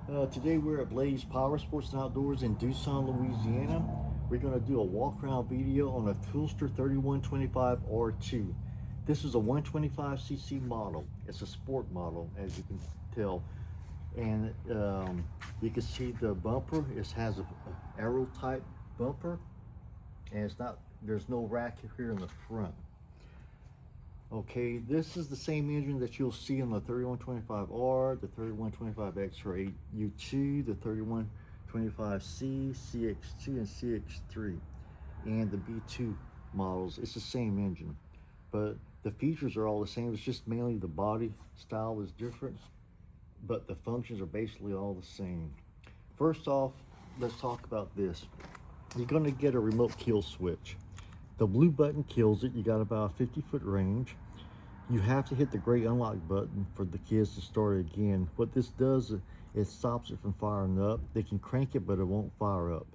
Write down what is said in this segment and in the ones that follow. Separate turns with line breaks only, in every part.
Today we're at Blaze Power Sports and Outdoors in Tucson, Louisiana. We're going to do a walk around video on a Coolster 3125 R2. This is a 125cc model. It's a sport model, as you can tell. And you can see the bumper. It has a arrow type bumper, and there's no rack here in the front. Okay, this is the same engine that you'll see on the 3125R, the 3125X or U2, the 3125C, CX2, and CX3, and the B2 models. It's the same engine, but the features are all the same. It's just mainly the body style is different, but the functions are basically all the same. First off, let's talk about this. You're going to get a remote kill switch. The blue button kills it. You got about a 50-foot range. You have to hit the gray unlock button for the kids to start it again. What this does is it stops it from firing up. They can crank it, but it won't fire up.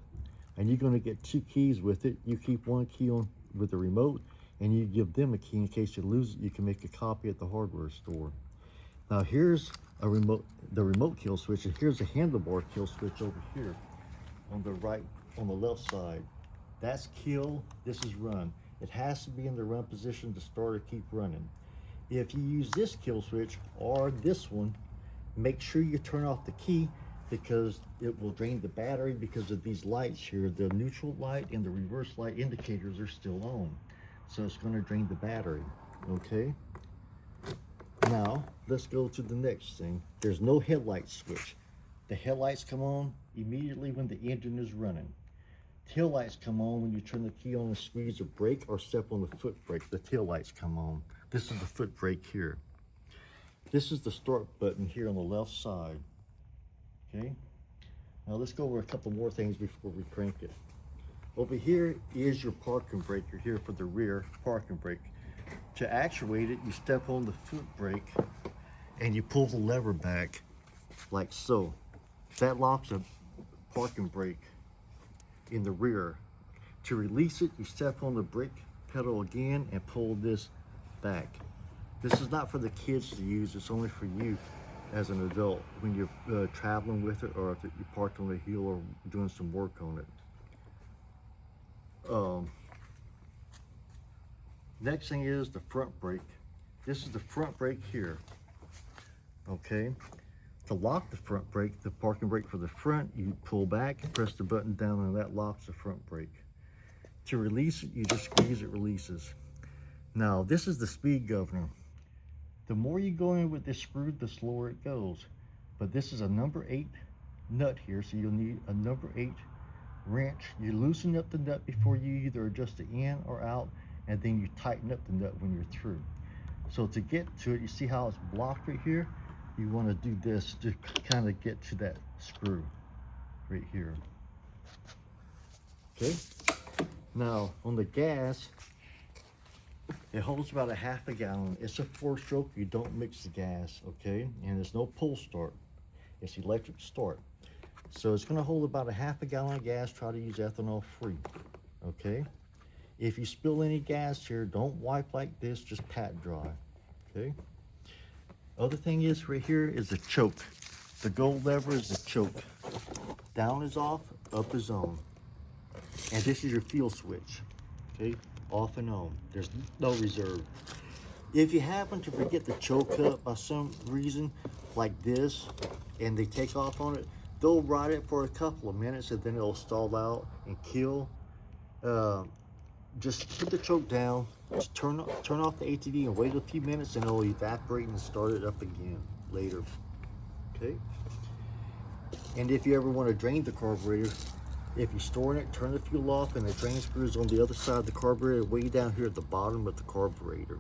And you're going to get 2 keys with it. You keep 1 key on with the remote, and you give them a key in case you lose it. You can make a copy at the hardware store. Now here's the remote kill switch, and here's a handlebar kill switch over here on the left side. That's kill, this is run. It has to be in the run position to start or keep running. If you use this kill switch or this one, make sure you turn off the key because it will drain the battery because of these lights here. The neutral light and the reverse light indicators are still on. So it's going to drain the battery, okay? Now, let's go to the next thing. There's no headlight switch. The headlights come on immediately when the engine is running. Tail lights come on when you turn the key on and squeeze a brake or step on the foot brake. The tail lights come on. This is the foot brake here. This is the start button here on the left side. Okay. Now let's go over a couple more things before we crank it. Over here is your parking brake. You're here for the rear parking brake. To actuate it, you step on the foot brake and you pull the lever back like so. That locks a parking brake in the rear. To release it, you step on the brake pedal again and pull this back. This is not for the kids to use, it's only for you as an adult when you're traveling with it, or if you parked on the hill or doing some work on it. Next thing is the front brake. This is the front brake here. Okay. To lock the front brake, the parking brake for the front, you pull back, press the button down, and that locks the front brake. To release it, you just squeeze it, releases. Now, this is the speed governor. The more you go in with this screw, the slower it goes. But this is a number 8 nut here, so you'll need a number 8 wrench. You loosen up the nut before you either adjust the in or out, and then you tighten up the nut when you're through. So to get to it, you see how it's blocked right here? You want to do this to kind of get to that screw right here. Okay. Now on the gas, it holds about a half a gallon. It's a 4-stroke. You don't mix the gas, okay? And there's no pull start. It's electric start. So it's going to hold about a half a gallon of gas. Try to use ethanol free, okay? If you spill any gas here, don't wipe like this. Just pat dry, okay? Other thing is right here is the choke. The gold lever is the choke. Down is off, up is on. And this is your fuel switch, okay? Off and on. There's no reserve. If you happen to forget the choke up by some reason, like this, and they take off on it, they'll ride it for a couple of minutes and then it'll stall out and kill. Just put the choke down, just turn off the ATV and wait a few minutes and it'll evaporate and start it up again later, okay? And if you ever want to drain the carburetor, if you're storing it, turn the fuel off and the drain screw is on the other side of the carburetor, way down here at the bottom of the carburetor.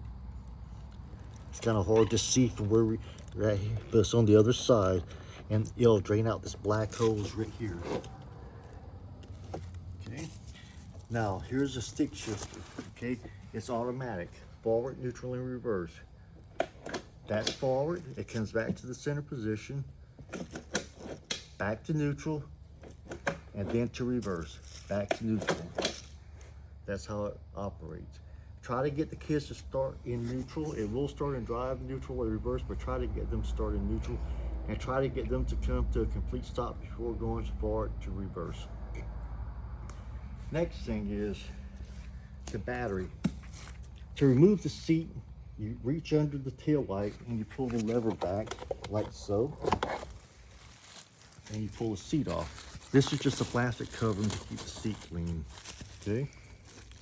It's kind of hard to see from where we're at here, but it's on the other side and it'll drain out this black hose right here. Okay. Now, here's a stick shifter, okay? It's automatic, forward, neutral, and reverse. That's forward, it comes back to the center position, back to neutral, and then to reverse, back to neutral. That's how it operates. Try to get the kids to start in neutral. It will start in drive, neutral, or reverse, but try to get them started in neutral and try to get them to come to a complete stop before going so far to reverse. Next thing is the battery. To remove the seat, you reach under the tail light and you pull the lever back like so, and you pull the seat off. This is just a plastic covering to keep the seat clean. Okay,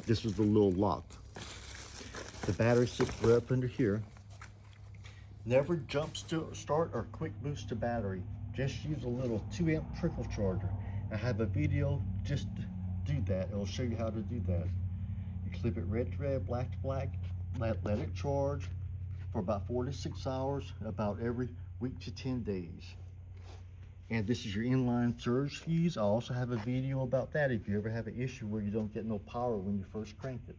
this is the little lock. The battery sits right up under here. Never jump start or quick boost the battery. Just use a little 2-amp trickle charger. I have a video just to do that. It'll show you how to do that. You clip it red to red, black to black, let it charge for about 4 to 6 hours, about every week to 10 days. And this is your inline surge fuse. I also have a video about that if you ever have an issue where you don't get no power when you first crank it.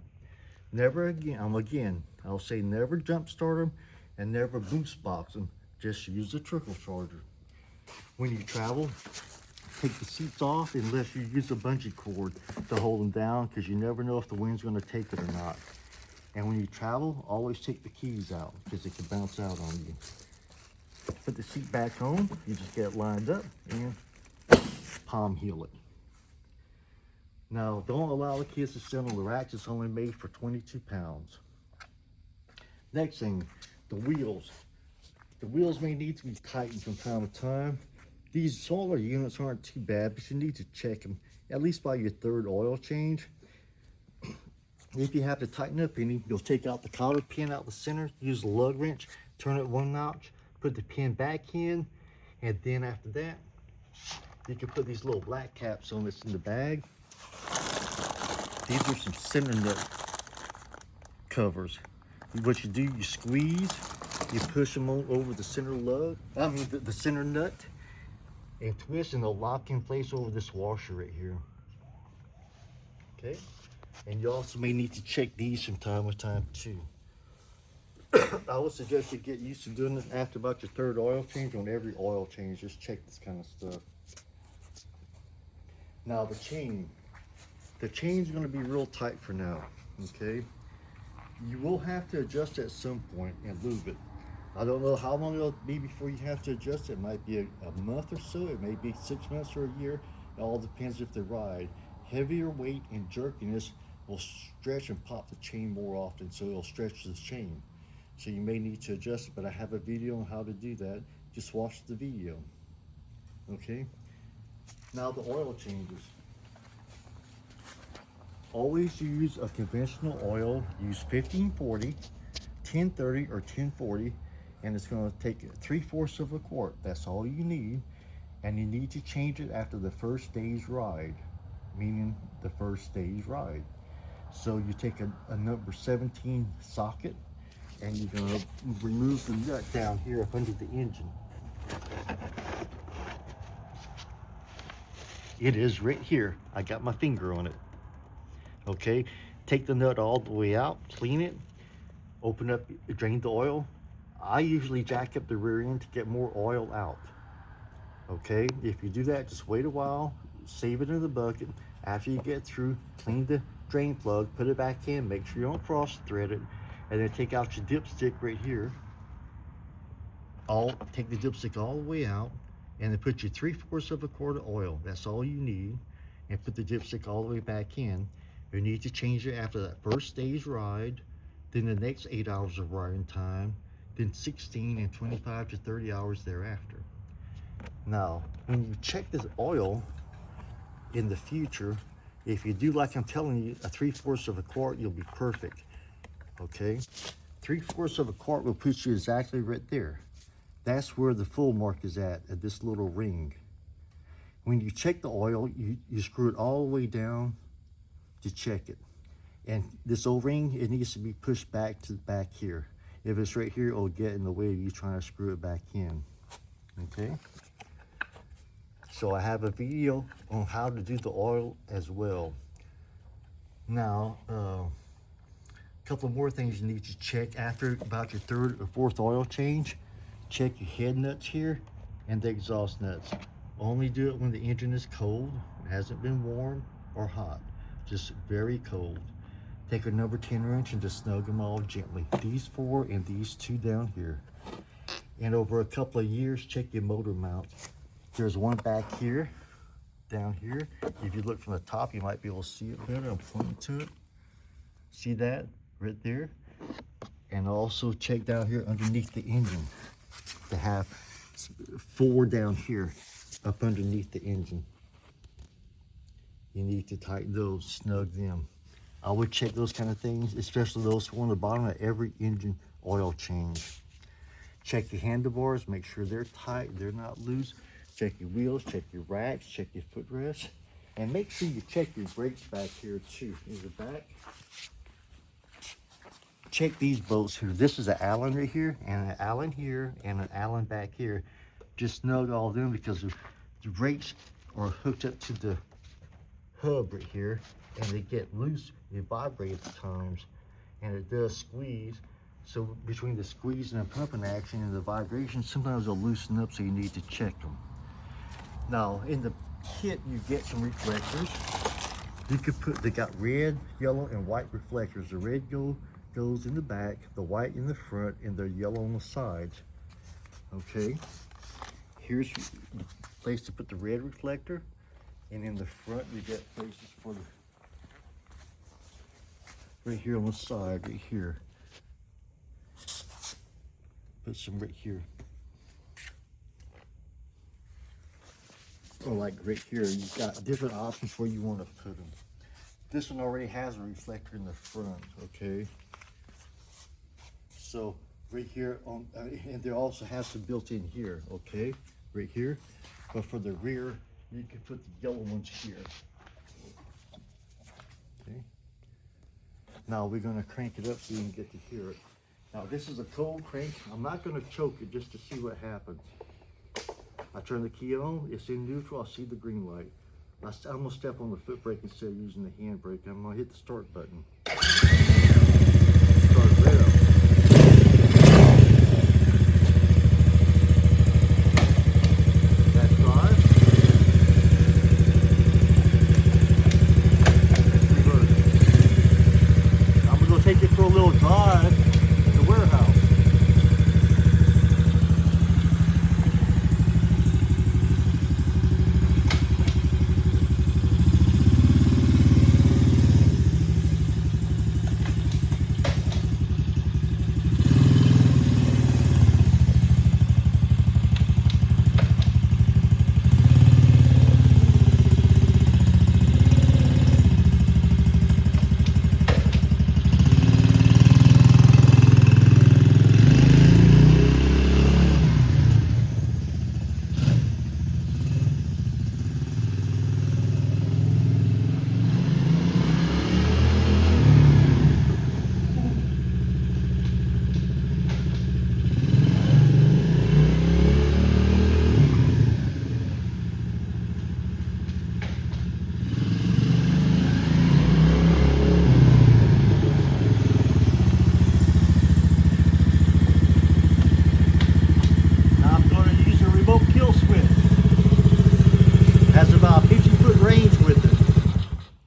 Never again, I'll say never jump start them and never boost box them. Just use a trickle charger. When you travel, take the seats off unless you use a bungee cord to hold them down, because you never know if the wind's going to take it or not. And when you travel, always take the keys out because it can bounce out on you. Put the seat back on, you just get it lined up and palm heel it. Now, don't allow the kids to sit on the racks. It's only made for 22 pounds. Next thing, the wheels. The wheels may need to be tightened from time to time. These smaller units aren't too bad, but you need to check them at least by your third oil change. If you have to tighten up any, you'll take out the cotter pin out the center, use the lug wrench, turn it 1 notch, put the pin back in, and then after that, you can put these little black caps on this in the bag. These are some center nut covers. What you do, you squeeze, you push them over the center lug, the center nut, and twist, and they'll lock in place over this washer right here. Okay, and you also may need to check these from time to time too. I would suggest you get used to doing this after about your third oil change. On every oil change, just check this kind of stuff. Now the chain. The chain's going to be real tight for now, okay? You will have to adjust it at some point and lube it. I don't know how long it'll be before you have to adjust it. It might be a month or so. It may be 6 months or a year. It all depends if they ride. Heavier weight and jerkiness will stretch and pop the chain more often, so it'll stretch the chain. So you may need to adjust it, but I have a video on how to do that. Just watch the video, okay? Now the oil changes. Always use a conventional oil. Use 1540, 1030, or 1040, and it's going to take 3/4 of a quart. That's all you need, and you need to change it after the first day's ride, meaning the first day's ride. So you take a number 17 socket, and you're going to remove the nut down here up under the engine. It is right here. I got my finger on it. Okay, take the nut all the way out, clean it, open up, drain the oil. I usually jack up the rear end to get more oil out. Okay, if you do that, just wait a while, save it in the bucket. After you get through, clean the drain plug, put it back in, make sure you don't cross thread it, and then take out your dipstick right here. Take the dipstick all the way out, and then put your 3/4 of a quart of oil. That's all you need, and put the dipstick all the way back in. You need to change it after that first day's ride, then the next 8 hours of riding time, then 16 and 25 to 30 hours thereafter. Now, when you check this oil in the future, if you do like I'm telling you, a 3/4 of a quart, you'll be perfect. Okay, 3/4 of a quart will put you exactly right there. That's where the full mark is at this little ring. When you check the oil, you screw it all the way down to check it. And this O-ring, it needs to be pushed back to the back here. If it's right here, it'll get in the way of you trying to screw it back in. Okay? So I have a video on how to do the oil as well. Now, a couple more things you need to check after about your third or fourth oil change. Check your head nuts here and the exhaust nuts. Only do it when the engine is cold, it hasn't been warm or hot, just very cold. Take a number 10 wrench and just snug them all gently. These 4 and these 2 down here. And over a couple of years, check your motor mount. There's one back here, down here. If you look from the top, you might be able to see it better. I'm pointing to it. See that right there? And also check down here underneath the engine. To have 4 down here, up underneath the engine. You need to tighten those, snug them. I would check those kind of things, especially those on the bottom of every engine oil change. Check the handlebars, make sure they're tight, they're not loose. Check your wheels, check your racks, check your footrests. And make sure you check your brakes back here too, in the back. Check these bolts here. This is an Allen right here, and an Allen here, and an Allen back here. Just snug all of them because the brakes are hooked up to the hub right here, and they get loose, they vibrate at times, and it does squeeze. So between the squeeze and the pumping action and the vibration, sometimes they'll loosen up, so you need to check them. Now in the kit you get some reflectors. You could put, they got red, yellow, and white reflectors. The red goes in the back, the white in the front, and the yellow on the sides. Okay, here's the place to put the red reflector, and in the front you get places for the, right here on the side, right here. Put some right here. Or like right here, you've got different options where you want to put them. This one already has a reflector in the front, okay? So right here on, and there also has some built in here, okay? Right here. But for the rear, you can put the yellow ones here. Okay. Now we're gonna crank it up so you can get to hear it. Now this is a cold crank. I'm not gonna choke it just to see what happens. I turn the key on, it's in neutral, I see the green light. I'm gonna step on the foot brake instead of using the hand brake. I'm gonna hit the start button. Start right up. That's drive. Reverse. I'm gonna take it for a little drive at the warehouse.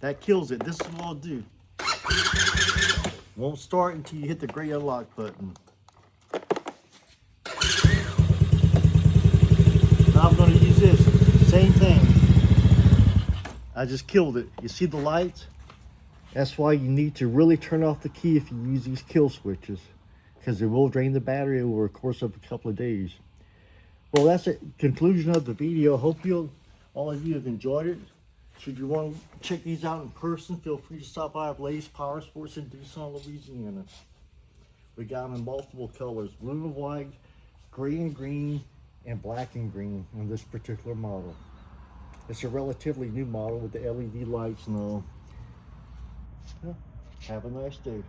That kills it. This is what I'll do. Won't start until you hit the gray unlock button. Now I'm going to use this. Same thing. I just killed it. You see the lights? That's why you need to really turn off the key if you use these kill switches, because it will drain the battery over a course of a couple of days. Well, that's the conclusion of the video. Hope all of you have enjoyed it. Should you want to check these out in person, feel free to stop by Blaze Power Sports in Tucson, Louisiana. We got them in multiple colors, blue and white, gray and green, and black and green on this particular model. It's a relatively new model with the LED lights and all. Have a nice day.